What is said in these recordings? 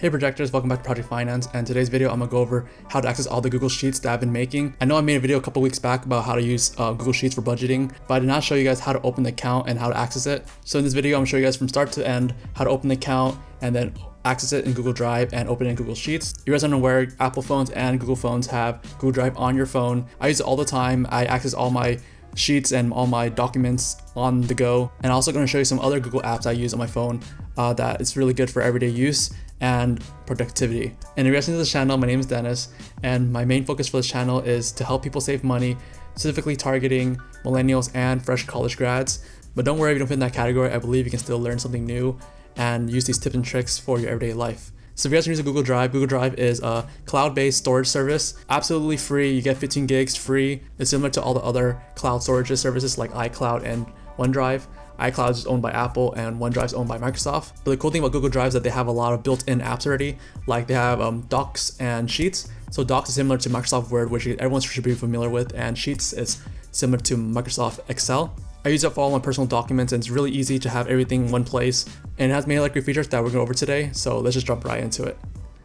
Hey projectors, welcome back to Project Finance, and today's video I'm going to go over how to access all the Google Sheets that I've been making. I know I made a video a couple weeks back about how to use Google Sheets for budgeting, but I did not show you guys how to open the account and how to access it. So in this video, I'm going to show you guys from start to end how to open the account and then access it in Google Drive and open it in Google Sheets. You guys are aware Apple phones and Google phones have Google Drive on your phone. I use it all the time. I access all my sheets and all my documents on the go. And I'm also going to show you some other Google apps I use on my phone that it's really good for everyday use and productivity. And if you're listening to this channel, my name is Dennis, and my main focus for this channel is to help people save money, specifically targeting millennials and fresh college grads. But don't worry if you don't fit in that category. I believe you can still learn something new and use these tips and tricks for your everyday life. So if you guys are using Google Drive is a cloud-based storage service, absolutely free. You get 15 gigs free. It's similar to all the other cloud storage services like iCloud and OneDrive. iCloud is owned by Apple and OneDrive is owned by Microsoft. But the cool thing about Google Drive is that they have a lot of built-in apps already, like they have Docs and Sheets. So Docs is similar to Microsoft Word, which everyone should be familiar with, and Sheets is similar to Microsoft Excel. I use it for all my personal documents, and it's really easy to have everything in one place. And it has many great features that we're going over today, so let's just jump right into it.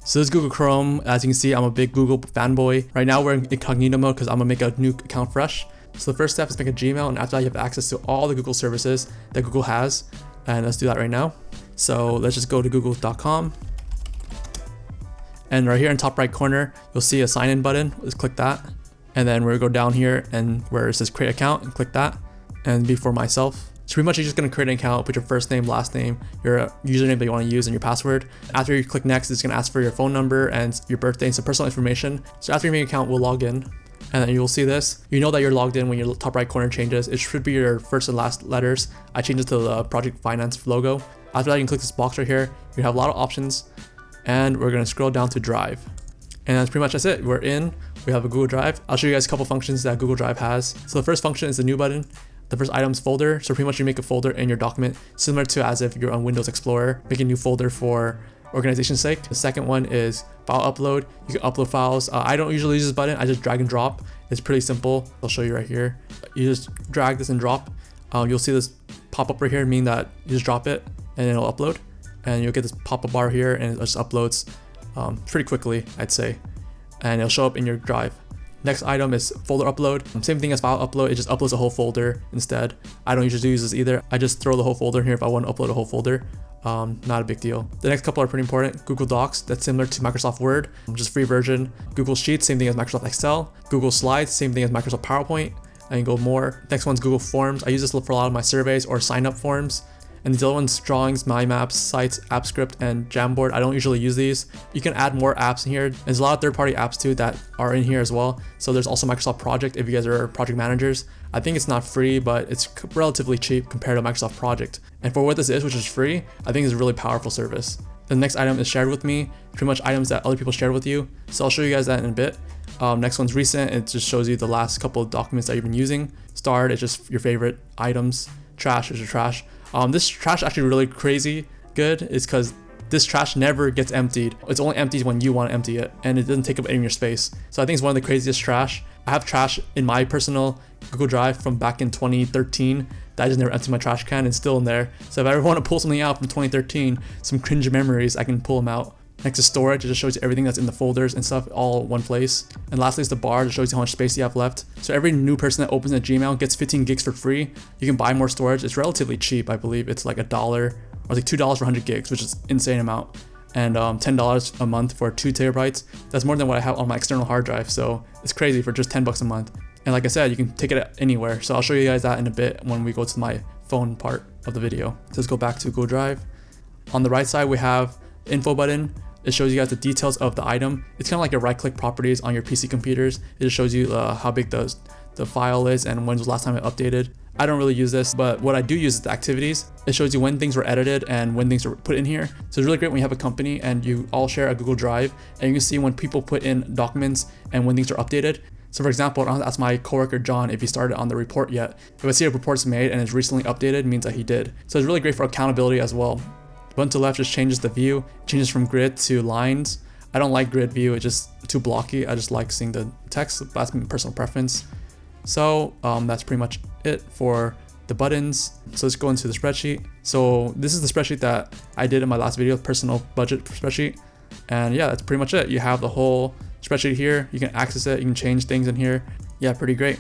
So this is Google Chrome. As you can see, I'm a big Google fanboy. Right now we're in incognito mode because I'm gonna make a new account fresh. So the first step is make a Gmail, and after that you have access to all the Google services that Google has. And let's do that right now. So let's just go to google.com. And right here in top right corner, you'll see a sign in button. Let's click that. And then we're gonna go down here and where it says create account and click that. And be for myself. So pretty much you're just gonna create an account, put your first name, last name, your username that you wanna use, and your password. After you click next, it's gonna ask for your phone number and your birthday and some personal information. So after you make an account, we'll log in. And then you will see this. You know that you're logged in when your top right corner changes. It should be your first and last letters. I changed it to the Project Finance logo. After that, you can click this box right here. You have a lot of options, and we're gonna scroll down to Drive. And that's pretty much it. We're in, we have a Google Drive. I'll show you guys a couple functions that Google Drive has. So the first function is the new button. The first items folder. So pretty much you make a folder in your document, similar to as if you're on Windows Explorer, make a new folder for organization's sake. The second one is file upload. You can upload files. I don't usually use this button. I just drag and drop. It's pretty simple. I'll show you right here. You just drag this and drop. You'll see this pop up right here, meaning that you just drop it and it'll upload. And you'll get this pop-up bar here and it just uploads pretty quickly, I'd say. And it'll show up in your Drive. Next item is folder upload. Same thing as file upload, it just uploads a whole folder instead. I don't usually use this either. I just throw the whole folder in here if I want to upload a whole folder. Not a big deal. The next couple are pretty important. Google Docs, that's similar to Microsoft Word, just free version. Google Sheets, same thing as Microsoft Excel. Google Slides, same thing as Microsoft PowerPoint. I can go more. Next one's Google Forms. I use this for a lot of my surveys or sign up forms. And these other ones, drawings, My Maps, Sites, AppScript, and Jamboard. I don't usually use these. You can add more apps in here. There's a lot of third-party apps too that are in here as well. So there's also Microsoft Project if you guys are project managers. I think it's not free, but it's relatively cheap compared to Microsoft Project. And for what this is, which is free, I think it's a really powerful service. The next item is shared with me, pretty much items that other people shared with you. So I'll show you guys that in a bit. Next one's recent. It just shows you the last couple of documents that you've been using. Starred is just your favorite items. Trash is your trash. This trash actually really crazy good is because this trash never gets emptied. It's only emptied when you want to empty it, and it doesn't take up any of your space. So I think it's one of the craziest trash. I have trash in my personal Google Drive from back in 2013 that I just never emptied my trash can, and it's still in there. So if I ever want to pull something out from 2013, some cringe memories, I can pull them out. Next is storage, it just shows you everything that's in the folders and stuff all in one place. And lastly is the bar, that shows you how much space you have left. So every new person that opens a Gmail gets 15 gigs for free. You can buy more storage. It's relatively cheap, I believe. It's like $1 or like $2 for 100 gigs, which is insane amount. And $10 a month for 2 terabytes. That's more than what I have on my external hard drive. So it's crazy for just 10 bucks a month. And like I said, you can take it anywhere. So I'll show you guys that in a bit when we go to my phone part of the video. So let's go back to Google Drive. On the right side, we have the info button. It shows you guys the details of the item. It's kind of like your right-click properties on your PC computers. It just shows you how big the file is and when was the last time it updated. I don't really use this, but what I do use is the activities. It shows you when things were edited and when things were put in here. So it's really great when you have a company and you all share a Google Drive, and you can see when people put in documents and when things are updated. So for example, I'll ask my coworker John if he started on the report yet. If I see a report's made and it's recently updated, it means that he did. So it's really great for accountability as well. The button to the left just changes the view, changes from grid to lines. I don't like grid view, it's just too blocky. I just like seeing the text, that's my personal preference. So that's pretty much it for the buttons. So let's go into the spreadsheet. So this is the spreadsheet that I did in my last video, personal budget spreadsheet. And yeah, that's pretty much it. You have the whole spreadsheet here. You can access it. You can change things in here. Yeah, pretty great.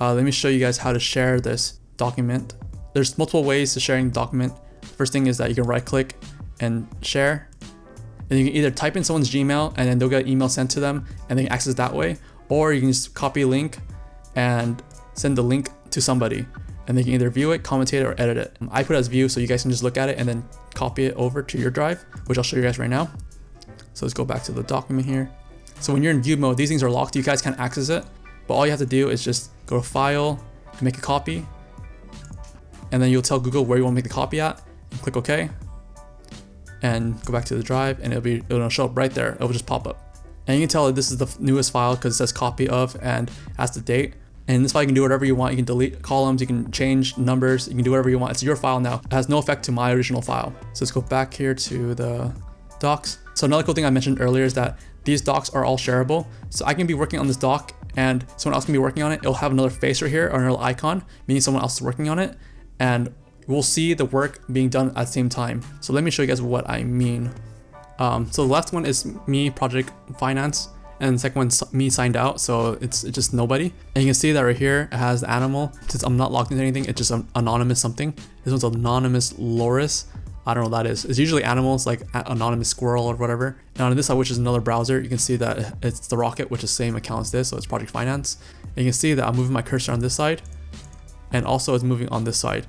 Let me show you guys how to share this document. There's multiple ways to sharing the document. First thing is that you can right click and share. And you can either type in someone's Gmail and then they'll get an email sent to them and they can access that way. Or you can just copy a link and send the link to somebody and they can either view it, commentate it, or edit it. I put it as view so you guys can just look at it and then copy it over to your drive, which I'll show you guys right now. So let's go back to the document here. So when you're in view mode, these things are locked. You guys can't access it, but all you have to do is just go to File, make a copy, and then you'll tell Google where you want to make the copy at, and click OK, and go back to the drive, and it'll show up right there. It'll just pop up, and you can tell that this is the newest file because it says copy of and has the date. And in this file, you can do whatever you want. You can delete columns, you can change numbers, you can do whatever you want. It's your file now. It has no effect to my original file. So let's go back here to the docs. So another cool thing I mentioned earlier is that these docs are all shareable. So I can be working on this doc and someone else can be working on it. It'll have another face right here or another icon, meaning someone else is working on it. And we'll see the work being done at the same time. So let me show you guys what I mean. So the last one is me, project finance. And the second one's me signed out, so it's just nobody. And you can see that right here, it has the animal. Since I'm not logged into anything, it's just an anonymous something. This one's anonymous loris. I don't know what that is. It's usually animals like anonymous squirrel or whatever. And on this side, which is another browser, you can see that it's the Rocket, which is the same account as this, so it's project finance. And you can see that I'm moving my cursor on this side, and also it's moving on this side.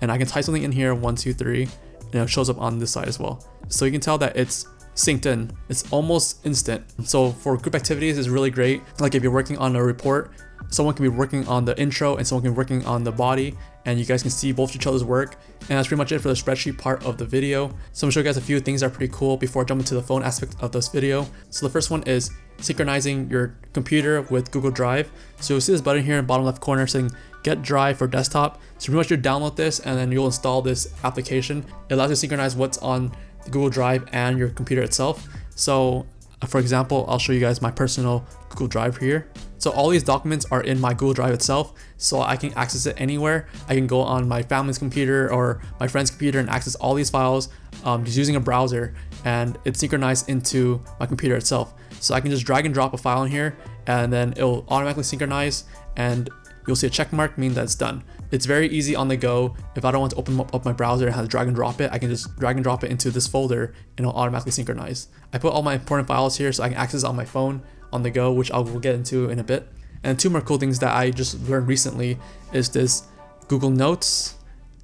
And I can type something in here, 1, 2, 3, and it shows up on this side as well. So you can tell that it's synced in. It's almost instant. So for group activities, it's really great. Like if you're working on a report, someone can be working on the intro and someone can be working on the body, and you guys can see both each other's work. And that's pretty much it for the spreadsheet part of the video. So I'm gonna show you guys a few things that are pretty cool before I jump into the phone aspect of this video. So the first one is synchronizing your computer with Google Drive. So you'll see this button here in the bottom left corner saying get drive for desktop. So pretty much you download this and then you'll install this application. It allows you to synchronize what's on the Google Drive and your computer itself. So for example, I'll show you guys my personal Google Drive here. So all these documents are in my Google Drive itself, so I can access it anywhere. I can go on my family's computer or my friend's computer and access all these files just using a browser, and it's synchronized into my computer itself. So I can just drag and drop a file in here and then it'll automatically synchronize, and you'll see a check mark, meaning that it's done. It's very easy on the go. If I don't want to open up my browser and have to drag and drop it, I can just drag and drop it into this folder and it'll automatically synchronize. I put all my important files here so I can access it on my phone on the go, which I will get into in a bit. And two more cool things that I just learned recently is this Google Notes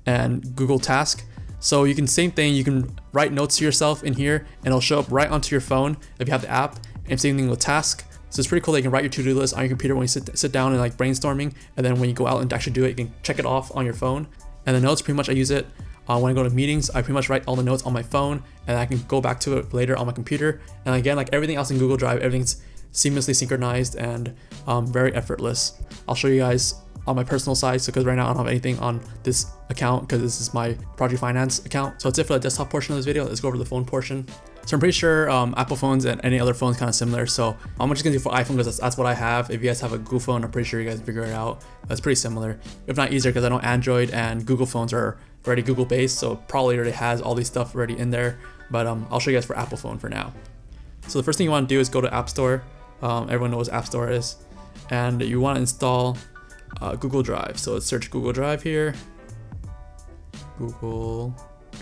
and Google Task. So you can, same thing, you can write notes to yourself in here and it'll show up right onto your phone if you have the app, and same thing with Task. So it's pretty cool that you can write your to-do list on your computer when you sit down and like brainstorming, and then when you go out and actually do it, you can check it off on your phone. And the notes, pretty much I use it when I go to meetings. I pretty much write all the notes on my phone and I can go back to it later on my computer. And again, like everything else in Google Drive, everything's seamlessly synchronized and very effortless. I'll show you guys on my personal side, so because right now I don't have anything on this account because this is my project finance account. So that's it for the desktop portion of this video. Let's go over the phone portion. So I'm pretty sure Apple phones and any other phones kind of similar. So I'm just gonna do for iPhone because that's what I have. If you guys have a Google phone, I'm pretty sure you guys figure it out. That's pretty similar, if not easier, because I know Android and Google phones are already Google based, so it probably already has all these stuff already in there. But I'll show you guys for Apple phone for now. So the first thing you want to do is go to App Store. Everyone knows what App Store is, and you want to install Google Drive. So let's search Google Drive here. Google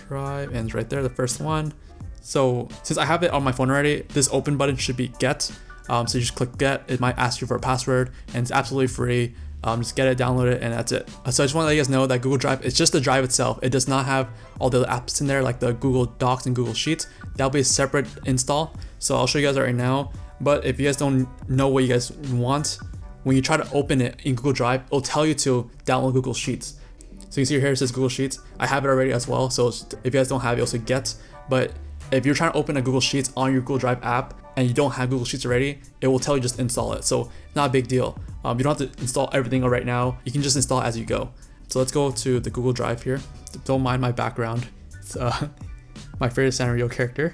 Drive, and it's right there, the first one. So since I have it on my phone already, this open button should be get. So you just click get. It might ask you for a password, and it's absolutely free. Just get it, download it, and that's it. So I just want to let you guys know that Google Drive is just the drive itself. It does not have all the other apps in there like the Google Docs and Google Sheets. That'll be a separate install. So I'll show you guys right now. But if you guys don't know what you guys want, when you try to open it in Google Drive, it'll tell you to download Google Sheets. So you can see here it says Google Sheets. I have it already as well. So if you guys don't have it, also get. But if you're trying to open a Google Sheets on your Google Drive app and you don't have Google Sheets already, it will tell you just install it. So not a big deal. You don't have to install everything right now. You can just install it as you go. So let's go to the Google Drive here. Don't mind my background. It's my favorite Sanrio character.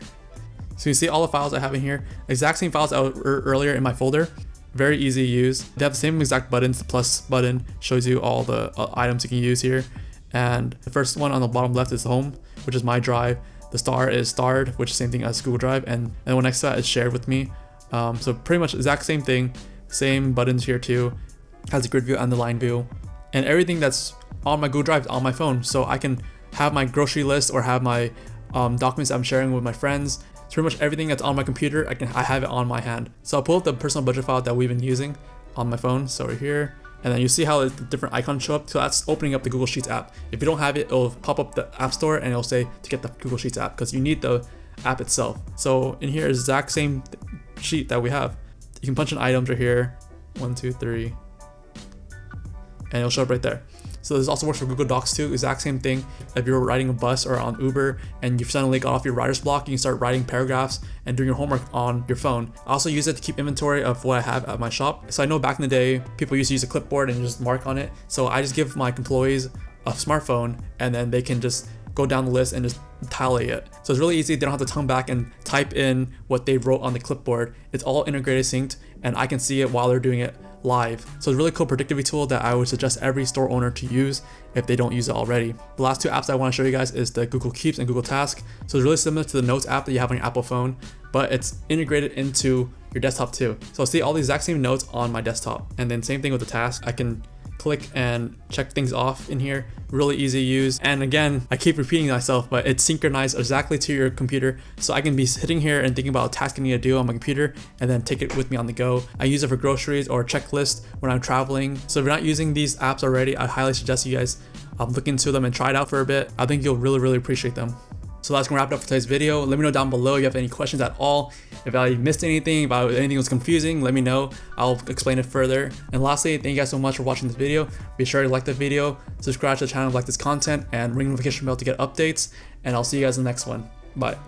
So you see all the files I have in here. Exact same files I were earlier in my folder. Very easy to use. They have the same exact buttons. The plus button shows you all the items you can use here. And the first one on the bottom left is home, which is my drive. The star is starred, which is the same thing as Google Drive, and the one next to that is shared with me. So pretty much exact same thing, same buttons here too, has a grid view and the line view, and everything that's on my Google Drive is on my phone, so I can have my grocery list or have my documents I'm sharing with my friends. So pretty much everything that's on my computer, I have it on my hand. So I'll pull up the personal budget file that we've been using on my phone, so right here, and then you see how the different icons show up. So that's opening up the Google Sheets app. If you don't have it, it'll pop up the App Store and it'll say to get the Google Sheets app, because you need the app itself. So in here is the exact same sheet that we have. You can punch in items right here, 1, 2, 3, and it'll show up right there. So this also works for Google Docs too, exact same thing. If you're riding a bus or on Uber and you've suddenly got off your writer's block, you can start writing paragraphs and doing your homework on your phone. I also use it to keep inventory of what I have at my shop. So I know back in the day, people used to use a clipboard and just mark on it. So I just give my employees a smartphone and then they can just go down the list and just tally it. So it's really easy. They don't have to come back and type in what they wrote on the clipboard. It's all integrated, synced, and I can see it while they're doing it live. So it's a really cool productivity tool that I would suggest every store owner to use if they don't use it already. The last two apps I want to show you guys is the Google Keeps and Google Task. So it's really similar to the Notes app that you have on your Apple phone, but it's integrated into your desktop too. So I'll see all the exact same notes on my desktop. And then same thing with the task. I can click and check things off in here. Really easy to use. And again, I keep repeating myself, but it's synchronized exactly to your computer. So I can be sitting here and thinking about a task I need to do on my computer and then take it with me on the go. I use it for groceries or checklist when I'm traveling. So if you're not using these apps already, I highly suggest you guys look into them and try it out for a bit. I think you'll really appreciate them. So that's gonna wrap it up for today's video. Let me know down below if you have any questions at all. If I missed anything, if anything was confusing, let me know. I'll explain it further. And lastly, thank you guys so much for watching this video. Be sure to like the video, subscribe to the channel if you like this content, and ring the notification bell to get updates. And I'll see you guys in the next one. Bye.